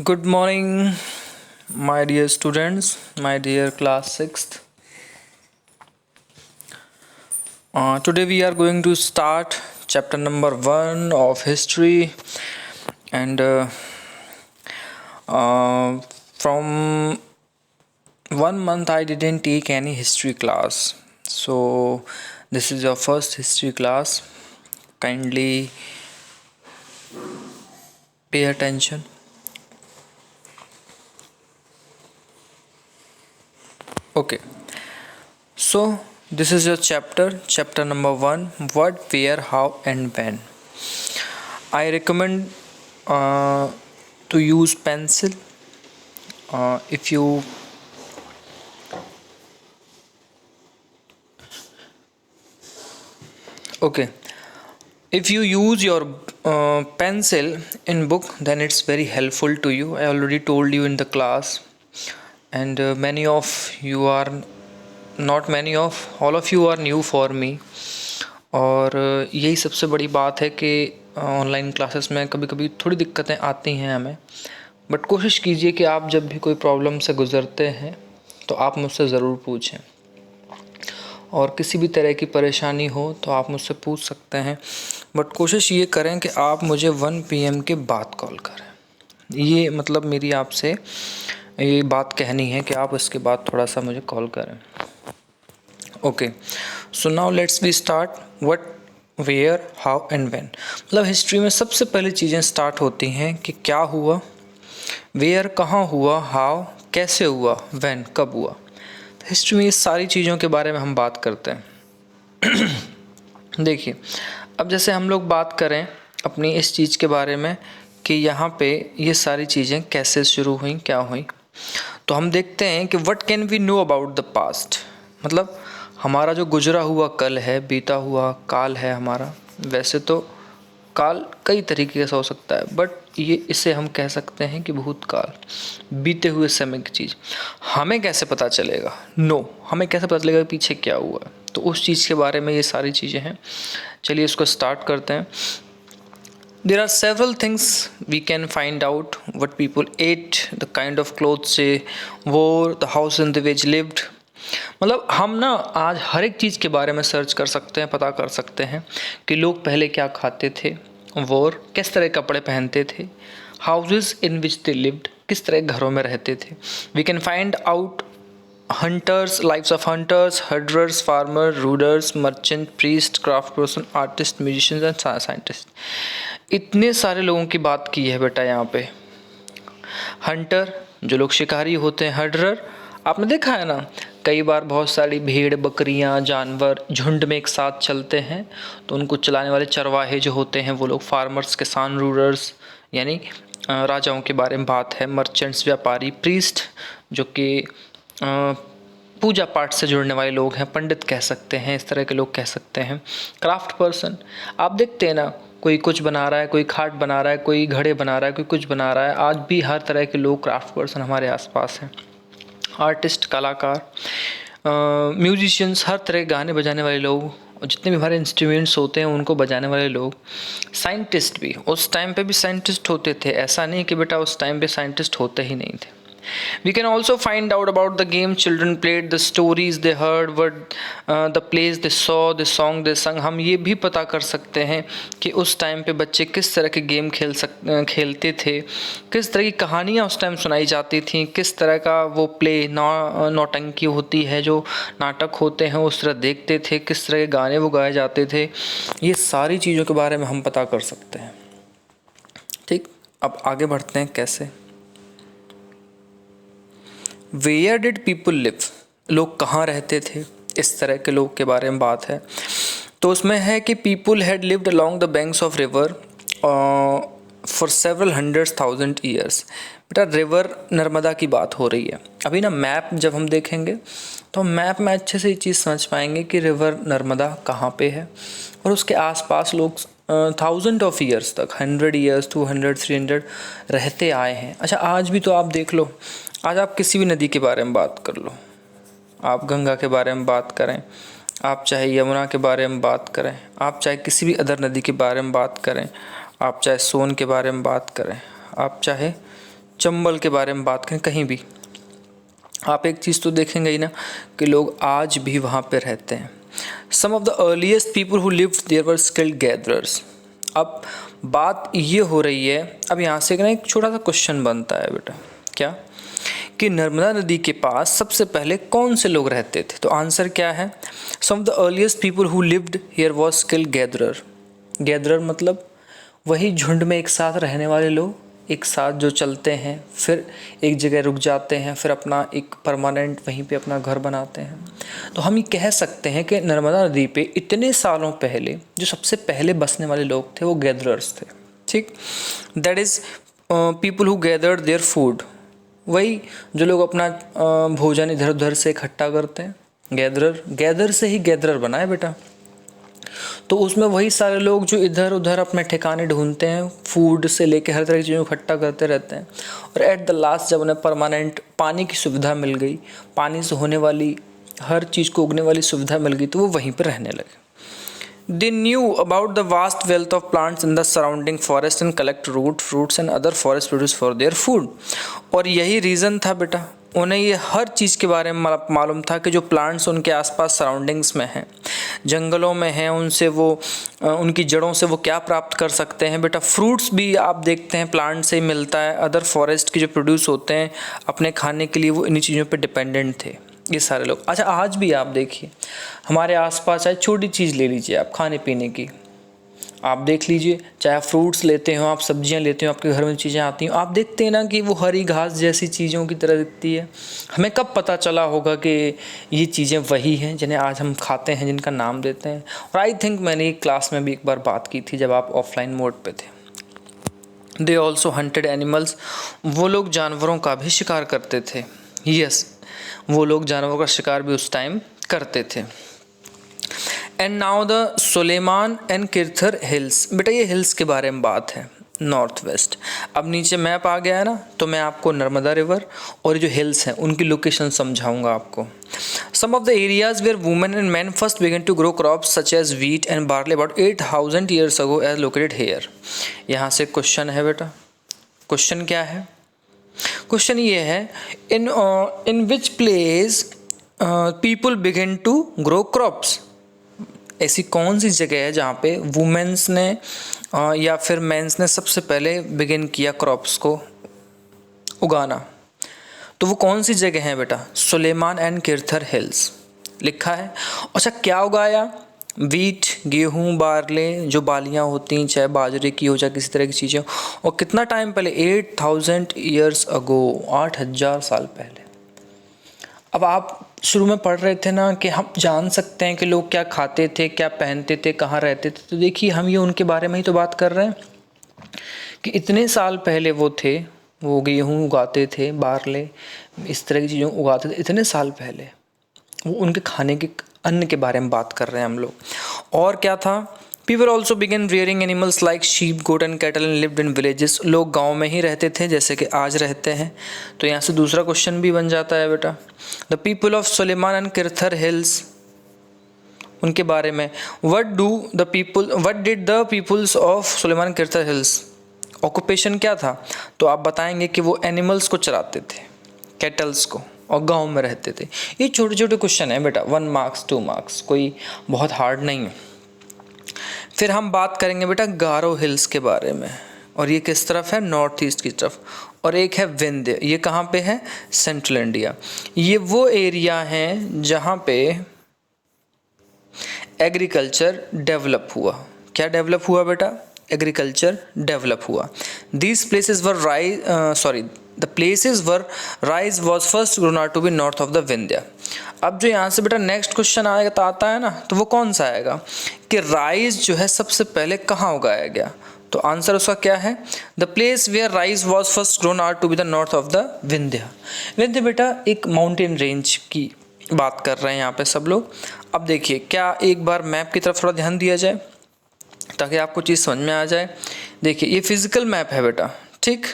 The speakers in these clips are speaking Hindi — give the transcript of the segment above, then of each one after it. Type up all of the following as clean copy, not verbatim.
Good morning, my dear students, my dear class 6th. Today we are going to start chapter number 1 of history, and from 1 month I didn't take any history class. So this is your first history class. Kindly pay attention. Okay. So this is your chapter number 1, what, where, how and when. I recommend to use pencil. If you okay, if you use your pencil in book, then it's very helpful to you. I already told you in the class, and many of you are not many of all of you are new for me. और यही सबसे बड़ी बात है कि ऑनलाइन क्लासेस में कभी कभी थोड़ी दिक्कतें आती हैं हमें, बट कोशिश कीजिए कि आप जब भी कोई प्रॉब्लम से गुज़रते हैं तो आप मुझसे ज़रूर पूछें, और किसी भी तरह की परेशानी हो तो आप मुझसे पूछ सकते हैं, बट कोशिश ये करें कि आप मुझे 1 PM के बाद कॉल करें। ये मतलब मेरी आपसे ये बात कहनी है कि आप इसके बाद थोड़ा सा मुझे कॉल करें। Okay, so now let's we start what, where, how and when. मतलब हिस्ट्री में सबसे पहले चीज़ें स्टार्ट होती हैं कि क्या हुआ, वेयर कहाँ हुआ, हाउ कैसे हुआ, व्हेन कब हुआ। हिस्ट्री में ये सारी चीज़ों के बारे में हम बात करते हैं। देखिए, अब जैसे हम लोग बात करें अपनी इस चीज़ के बारे में कि यहाँ पे ये सारी चीज़ें कैसे शुरू हुई, क्या हुई, तो हम देखते हैं कि what can we know about the past. मतलब हमारा जो गुजरा हुआ कल है, बीता हुआ काल है हमारा। वैसे तो काल कई तरीके से हो सकता है, बट ये इसे हम कह सकते हैं कि भूतकाल, बीते हुए समय की चीज़। हमें कैसे पता चलेगा, हमें कैसे पता चलेगा पीछे क्या हुआ, तो उस चीज़ के बारे में ये सारी चीज़ें हैं। चलिए इसको स्टार्ट करते हैं। There are several things we can find out: what people ate, the kind of clothes they wore, the house in which they lived. मतलब हम ना आज हर एक चीज़ के बारे में सर्च कर सकते हैं, पता कर सकते हैं कि लोग पहले क्या खाते थे, वोर किस तरह कपड़े पहनते थे, houses in which they lived किस तरह घरों में रहते थे। We can find out hunters, lifes of hunters, herders, farmer, rulers, merchant, priest, craft person, artist, musicians and scientist. इतने सारे लोगों की बात की है बेटा यहाँ पे। हंटर जो लोग शिकारी होते हैं, हर्डर आपने देखा है ना, कई बार बहुत सारी भेड़, बकरियां, जानवर झुंड में एक साथ चलते हैं, तो उनको चलाने वाले चरवाहे जो होते हैं वो लोग फार्मर्स, किसान, रूलर्स यानी राजाओं के बारे में बात है। मर्चेंट्स व्यापारी, प्रीस्ट जो कि पूजा पाठ से जुड़ने वाले लोग हैं, पंडित कह सकते हैं, इस तरह के लोग कह सकते हैं। क्राफ्ट पर्सन आप देखते हैं ना, कोई कुछ बना रहा है, कोई खाट बना रहा है, कोई घड़े बना रहा है, कोई कुछ बना रहा है। आज भी हर तरह के लोग क्राफ्ट पर्सन हमारे आसपास हैं। आर्टिस्ट कलाकार, म्यूजिशियंस हर तरह के गाने बजाने वाले लोग, और जितने भी हमारे इंस्ट्रूमेंट्स होते हैं उनको बजाने वाले लोग। साइंटिस्ट भी, उस टाइम पे भी साइंटिस्ट होते थे, ऐसा नहीं कि बेटा उस टाइम पे साइंटिस्ट होते ही नहीं थे। We can also find out about the game children played, the stories they heard, what the plays they saw, the song they sung। हम ये भी पता कर सकते हैं कि उस टाइम पे बच्चे किस तरह के गेम खेलते थे, किस तरह की कहानियाँ उस टाइम सुनाई जाती थी, किस तरह का वो प्ले नौटंकी होती है, जो नाटक होते हैं उस तरह देखते थे, किस तरह के गाने वो गाए जाते थे। ये सारी चीज़ों के बारे में हम पता कर सकते हैं। ठीक, अब आगे बढ़ते हैं। कैसे, वेयर डिड पीपल लिव, लोग कहाँ रहते थे, इस तरह के लोग के बारे में बात है। तो उसमें है कि people had lived along the banks of river for several hundred thousand years. बेटा रिवर नर्मदा की बात हो रही है। अभी ना मैप जब हम देखेंगे तो मैप में अच्छे से ये चीज़ समझ पाएंगे कि रिवर नर्मदा कहाँ पे है, और उसके आसपास लोग थाउजेंड ऑफ ईयर्स तक, 100 ईयर्स, 200, 300 रहते आए हैं। अच्छा, आज भी तो आप देख लो, आज आप किसी भी नदी के बारे में बात कर लो, आप गंगा के बारे में बात करें, आप चाहे यमुना के बारे में बात करें, आप चाहे किसी भी अदर नदी के बारे में बात करें, आप चाहे सोन के बारे में बात करें, आप चाहे चंबल के बारे में बात करें, कहीं भी आप एक चीज़ तो देखेंगे ही ना कि लोग आज भी वहाँ पे रहते हैं। Some of the earliest people who lived there were skilled gatherers. अब बात ये हो रही है, अब यहाँ से ना एक छोटा सा क्वेश्चन बनता है बेटा, क्या कि नर्मदा नदी के पास सबसे पहले कौन से लोग रहते थे? तो आंसर क्या है? Some of the earliest people who lived here was skilled gatherer. Gatherer मतलब वही झुंड में एक साथ रहने वाले लोग, एक साथ जो चलते हैं, फिर एक जगह रुक जाते हैं, फिर अपना एक परमानेंट वहीं पे अपना घर बनाते हैं। तो हम ये कह सकते हैं कि नर्मदा नदी पे इतने सालों पहले जो सबसे पहले बसने वाले लोग थे वो गैदरर्स थे। ठीक, that is people who gathered their food. वही जो लोग अपना भोजन इधर उधर से इकट्ठा करते हैं, गैदरर, गैदर से ही गैदरर बना है बेटा। तो उसमें वही सारे लोग जो इधर उधर अपने ठिकाने ढूंढते हैं, फूड से लेके हर तरह की चीज़ों को इकट्ठा करते रहते हैं, और एट द लास्ट जब उन्हें परमानेंट पानी की सुविधा मिल गई, पानी से होने वाली हर चीज़ को उगने वाली सुविधा मिल गई, तो वो वहीं पर रहने लगे। They knew about the vast wealth of plants in the surrounding forest and collect root, fruits and other forest produce for their food। और यही रीज़न था बेटा, उन्हें ये हर चीज़ के बारे में मालूम था कि जो प्लांट्स उनके आसपास सराउंडिंग्स में हैं, जंगलों में हैं, उनसे वो उनकी जड़ों से वो क्या प्राप्त कर सकते हैं। बेटा फ्रूट्स भी आप देखते हैं प्लांट से ही मिलता है, अदर फॉरेस्ट के जो प्रोड्यूस होते हैं अपने खाने के लिए, वो इन्हीं चीज़ों पे डिपेंडेंट थे ये सारे लोग। अच्छा, आज भी आप देखिए हमारे आसपास, चाहे छोटी चीज़ ले लीजिए आप खाने पीने की, आप देख लीजिए, चाहे आप फ्रूट्स लेते हो, आप सब्जियां लेते हो, आपके घर में चीज़ें आती हैं, आप देखते हैं ना कि वो हरी घास जैसी चीज़ों की तरह दिखती है। हमें कब पता चला होगा कि ये चीज़ें वही हैं जिन्हें आज हम खाते हैं, जिनका नाम देते हैं? और आई थिंक मैंने क्लास में भी एक बार बात की थी जब आप ऑफलाइन मोड पे थे। They also hunted animals. वो लोग जानवरों का भी शिकार करते थे। यस, वो लोग जानवरों का शिकार भी उस टाइम करते थे। And now the Sulaiman and Kirthar hills. बेटा ये हिल्स के बारे में बात है, नॉर्थ वेस्ट। अब नीचे मैप आ गया है ना, तो मैं आपको नर्मदा रिवर और जो हिल्स हैं उनकी लोकेशन समझाऊंगा आपको। Some of the areas where women and man first began to grow crops such as wheat and barley about 8000 years ago as located here. यहाँ से क्वेश्चन है बेटा, क्वेश्चन क्या है? क्वेश्चन ये है, in which place people begin to grow crops. ऐसी कौन सी जगह है जहाँ पे वुमेन्स ने या फिर मेंस ने सबसे पहले बिगिन किया क्रॉप्स को उगाना? तो वो कौन सी जगह है बेटा? सुलेमान एंड किरथर हिल्स लिखा है। अच्छा, क्या उगाया? वीट, गेहूँ, बार्ले, जो बालियाँ होती हैं, चाहे बाजरे की हो चाहे किसी तरह की चीज़ें। और कितना टाइम पहले? 8000 ईयर्स अगो, 8000 साल पहले। अब आप शुरू में पढ़ रहे थे ना कि हम जान सकते हैं कि लोग क्या खाते थे, क्या पहनते थे, कहाँ रहते थे। तो देखिए हम ये उनके बारे में ही तो बात कर रहे हैं कि इतने साल पहले वो थे, वो गेहूँ उगाते थे, बार्ले, इस तरह की चीज़ों उगाते थे इतने साल पहले। वो उनके खाने के अन्न के बारे में बात कर रहे हैं हम लोग। और क्या था? People also began rearing animals like sheep, goat and cattle and lived in villages. लोग गाँव में ही रहते थे जैसे कि आज रहते हैं। तो यहाँ से दूसरा क्वेश्चन भी बन जाता है बेटा, the people of Sulaiman and Kirthar hills, उनके बारे में। What did the peoples of Sulaiman Kirthar hills, occupation क्या था? तो आप बताएंगे कि वो एनिमल्स को चराते थे, कैटल्स को, और गांव में रहते थे। ये छोटे छोटे क्वेश्चन है बेटा, 1 मार्क्स 2 मार्क्स, कोई बहुत हार्ड नहीं है। फिर हम बात करेंगे बेटा गारो हिल्स के बारे में, और ये किस तरफ है? नॉर्थ ईस्ट की तरफ। और एक है विंध्य, ये कहाँ पे है? Central India. ये वो एरिया हैं जहाँ पे एग्रीकल्चर डेवलप हुआ। क्या डेवलप हुआ बेटा? एग्रीकल्चर डेवलप हुआ। These places were the places where rice was first grown out to be north of the Vindhya। अब जो यहाँ से बेटा नेक्स्ट क्वेश्चन आता है ना, तो वो कौन सा आएगा कि राइस जो है सबसे पहले कहाँ उगाया गया? तो आंसर उसका क्या है? The place where rice was first grown out to be the north of the Vindhya. Vindhya बेटा एक माउंटेन रेंज की बात कर रहे हैं यहाँ पे सब लोग। अब देखिए, क्या एक बार मैप की तरफ थोड़ा ध्यान दिया जाए ताकि आपको चीज़ समझ में आ जाए। देखिए ये फिजिकल मैप है बेटा, ठीक।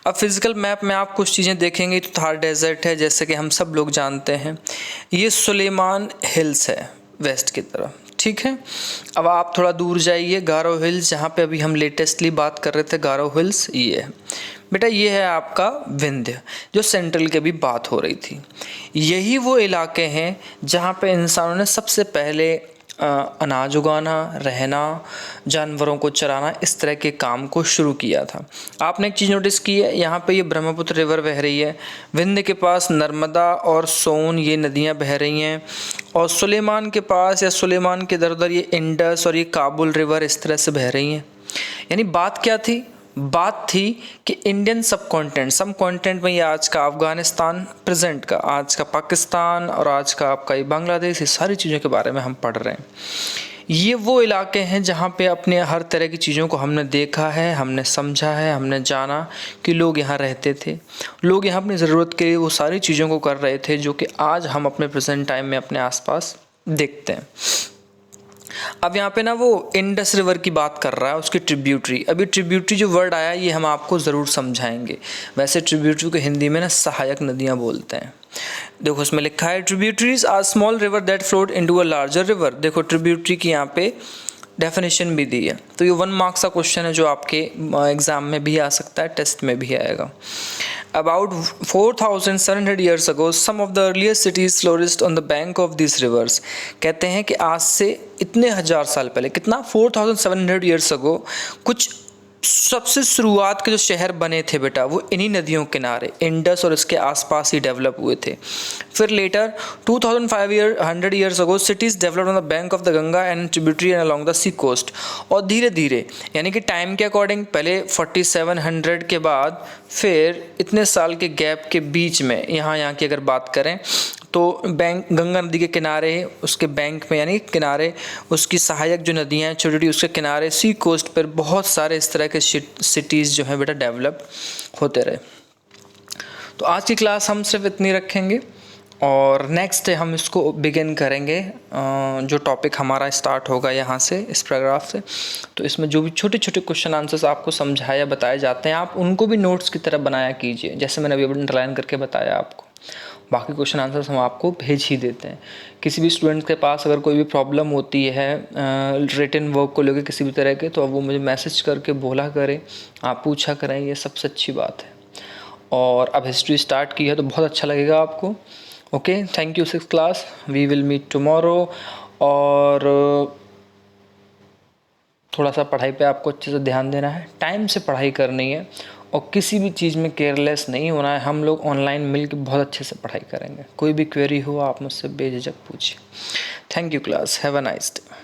अब फिजिकल मैप में आप कुछ चीज़ें देखेंगे तो थार डेजर्ट है जैसे कि हम सब लोग जानते हैं। ये सुलेमान हिल्स है वेस्ट की तरफ, ठीक है। अब आप थोड़ा दूर जाइए, गारो हिल्स, जहाँ पे अभी हम लेटेस्टली बात कर रहे थे, गारो हिल्स ये है। बेटा ये है आपका विंध्य, जो सेंट्रल की भी बात हो रही थी। यही वो इलाके हैं जहाँ पे इंसानों ने सबसे पहले अनाज उगाना, रहना, जानवरों को चराना, इस तरह के काम को शुरू किया था। आपने एक चीज़ नोटिस की है, यहाँ पे ये ब्रह्मपुत्र रिवर बह रही है, विंध्य के पास नर्मदा और सोन ये नदियाँ बह रही हैं, और सुलेमान के पास या सुलेमान के दर दर ये इंडस और ये काबुल रिवर इस तरह से बह रही हैं। यानी बात क्या थी? बात थी कि इंडियन सब कॉन्टिनेंट में ये आज का अफ़गानिस्तान, प्रेजेंट का आज का पाकिस्तान और आज का आपका ये बांग्लादेश, ये सारी चीज़ों के बारे में हम पढ़ रहे हैं। ये वो इलाके हैं जहाँ पे अपने हर तरह की चीज़ों को हमने देखा है, हमने समझा है, हमने जाना कि लोग यहाँ रहते थे, लोग यहाँ अपनी ज़रूरत के लिए वो सारी चीज़ों को कर रहे थे जो कि आज हम अपने प्रेजेंट टाइम में अपने आसपास देखते हैं। अब यहाँ पे ना वो इंडस रिवर की बात कर रहा है, उसकी ट्रिब्यूटरी। अभी ट्रिब्यूटरी जो वर्ड आया ये हम आपको ज़रूर समझाएंगे। वैसे ट्रिब्यूटरी को हिंदी में ना सहायक नदियाँ बोलते हैं। देखो उसमें लिखा है tributaries are small river that float into a larger river. देखो ट्रिब्यूटरी की यहाँ पे डेफिनेशन भी दी है, तो ये 1 मार्क्स का क्वेश्चन है जो आपके एग्ज़ाम में भी आ सकता है, टेस्ट में भी आएगा। About 4,700 years ago, some of the earliest cities flourished on the bank of these rivers. कहते हैं कि आज से इतने हजार साल पहले, कितना 4,700 years ago, कुछ सबसे शुरुआत के जो शहर बने थे बेटा वो इन्हीं नदियों के किनारे इंडस और इसके आसपास ही डेवलप हुए थे। फिर letter 2,500 years ago cities developed on the bank of the Ganga and tributary and along the sea coast। और धीरे धीरे यानी कि टाइम के अकॉर्डिंग पहले 4700 के बाद फिर इतने साल के गैप के बीच में यहाँ की अगर बात करें तो बैंक गंगा नदी के किनारे, उसके बैंक में यानी किनारे, उसकी सहायक जो नदियाँ हैं छोटी छोटी उसके किनारे सी कोस्ट पर बहुत सारे इस तरह के सिटीज़ जो हैं बेटा डेवलप होते रहे। तो आज की क्लास हम सिर्फ इतनी रखेंगे और नेक्स्ट डे हम इसको बिगिन करेंगे। जो टॉपिक हमारा स्टार्ट होगा यहाँ से, इस पैराग्राफ से, तो इसमें जो भी छोटे छोटे क्वेश्चन आंसर्स आपको समझाया बताए जाते हैं आप उनको भी नोट्स की तरह बनाया कीजिए, जैसे मैंने अभी अंडरलाइन करके बताया आपको। बाकी क्वेश्चन आंसर्स हम आपको भेज ही देते हैं। किसी भी स्टूडेंट के पास अगर कोई भी प्रॉब्लम होती है रिटन वर्क को लेकर किसी भी तरह के, तो अब वो मुझे मैसेज करके बोला करें, आप पूछा करें, ये सबसे अच्छी बात है। और अब हिस्ट्री स्टार्ट की है तो बहुत अच्छा लगेगा आपको। Okay, thank you 6th class, we will meet tomorrow. और थोड़ा सा पढ़ाई पे आपको अच्छे से ध्यान देना है, टाइम से पढ़ाई करनी है और किसी भी चीज़ में केयरलेस नहीं होना है। हम लोग ऑनलाइन मिलकर बहुत अच्छे से पढ़ाई करेंगे। कोई भी क्वेरी हो आप मुझसे बेझिझक पूछिए। Thank you class, have a nice day.